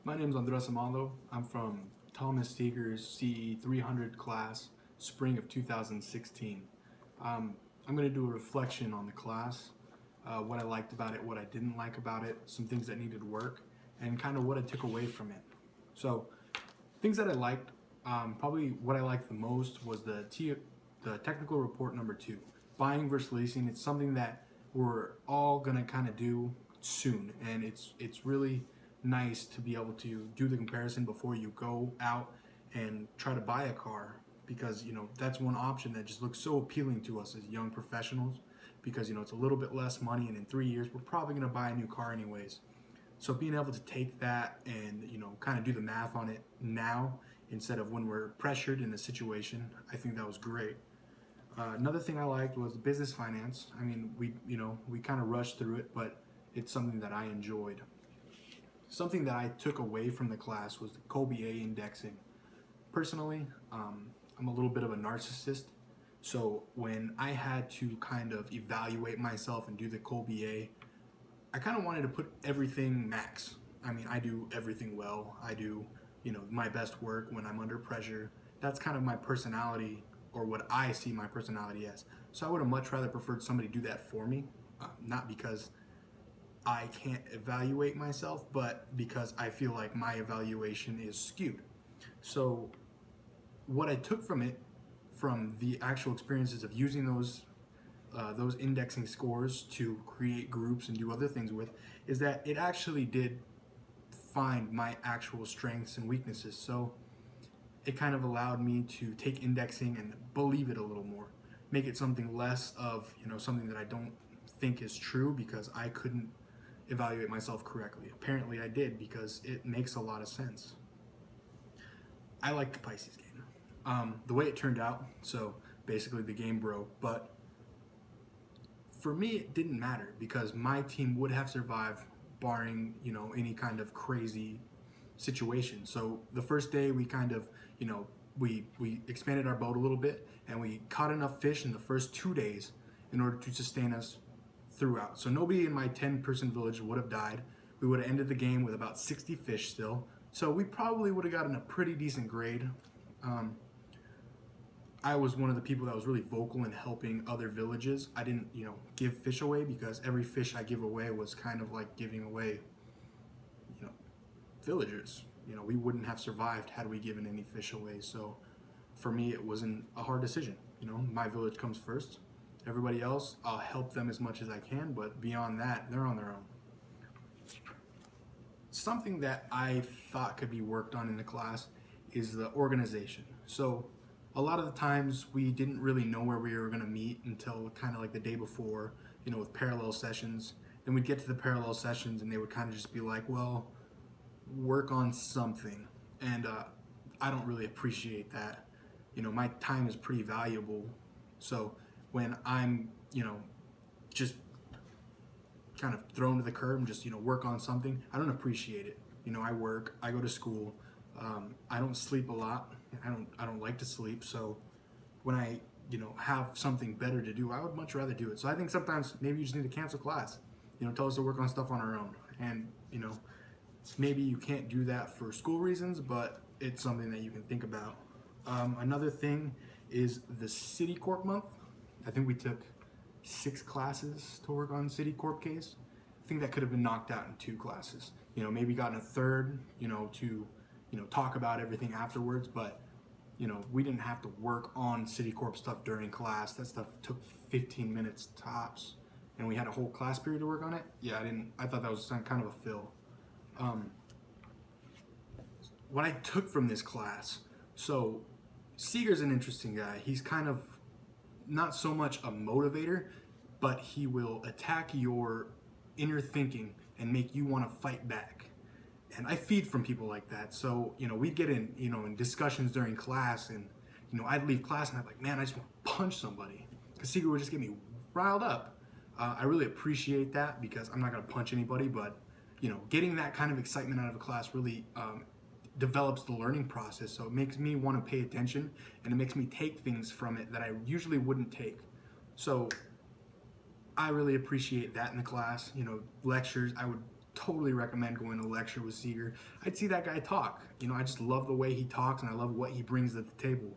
My name is Andres Amalo. I'm from Thomas Seeger's CE300 class, spring of 2016. I'm going to do a reflection on the class, what I liked about it, what I didn't like about it, some things that needed work, and kind of what I took away from it. So, things that I liked, probably what I liked the most was the technical report number 2, buying versus leasing. It's something that we're all going to kind of do soon, and it's really nice to be able to do the comparison before you go out and try to buy a car, because that's one option that just looks so appealing to us as young professionals, because it's a little bit less money, and in 3 years we're probably going to buy a new car anyways. So being able to take that and kind of do the math on it now instead of when we're pressured in a situation, I think that was great. Another thing I liked was the business finance. I mean, we kind of rushed through it, but it's something that I enjoyed. Something that I took away from the class was the COBA indexing. Personally, I'm a little bit of a narcissist, so when I had to kind of evaluate myself and do the COBA, I kind of wanted to put everything max. I mean, I do everything well. I do, my best work when I'm under pressure. That's kind of my personality, or what I see my personality as. So I would have much rather preferred somebody do that for me, not because I can't evaluate myself, but because I feel like my evaluation is skewed. So what I took from it, from the actual experiences of using those indexing scores to create groups and do other things with, is that it actually did find my actual strengths and weaknesses. So it kind of allowed me to take indexing and believe it a little more, make it something less of something that I don't think is true because I couldn't evaluate myself correctly. Apparently I did, because it makes a lot of sense. I like the Pisces game. The way it turned out, so basically the game broke, but for me it didn't matter because my team would have survived barring any kind of crazy situation. So the first day we kind of we expanded our boat a little bit, and we caught enough fish in the first 2 days in order to sustain us throughout. So nobody in my 10-person village would have died. We would have ended the game with about 60 fish still. So we probably would have gotten a pretty decent grade. I was one of the people that was really vocal in helping other villages. I didn't, give fish away, because every fish I give away was kind of like giving away, villagers. We wouldn't have survived had we given any fish away. So for me, it wasn't a hard decision. My village comes first. Everybody else, I'll help them as much as I can, but beyond that, they're on their own. Something that I thought could be worked on in the class is the organization. So a lot of the times we didn't really know where we were going to meet until kind of like the day before, with parallel sessions. Then we'd get to the parallel sessions and they would kind of just be like, well, work on something. And I don't really appreciate that. My time is pretty valuable. So when I'm, just kind of thrown to the curb and just, work on something, I don't appreciate it. I work, I go to school, I don't sleep a lot. I don't like to sleep. So when I, have something better to do, I would much rather do it. So I think sometimes maybe you just need to cancel class, tell us to work on stuff on our own. And, maybe you can't do that for school reasons, but it's something that you can think about. Another thing is the City Corp month. I think we took 6 classes to work on City Corp case. I think that could have been knocked out in 2 classes. Maybe gotten a third, to, talk about everything afterwards, but, we didn't have to work on City Corp stuff during class. That stuff took 15 minutes tops, and we had a whole class period to work on it. Yeah, I thought that was kind of a fill. What I took from this class, so Seeger's an interesting guy. He's kind of not so much a motivator, but he will attack your inner thinking and make you want to fight back. And I feed from people like that. So, we'd get in, in discussions during class, and, I'd leave class and I'd be like, man, I just want to punch somebody. Because Seeger would just get me riled up. I really appreciate that, because I'm not going to punch anybody, but, getting that kind of excitement out of a class really develops the learning process. So it makes me want to pay attention, and it makes me take things from it that I usually wouldn't take. So I really appreciate that in the class. Lectures, I would totally recommend going to a lecture with Seeger. I'd see that guy talk. You know, I just love the way he talks, and I love what he brings to the table.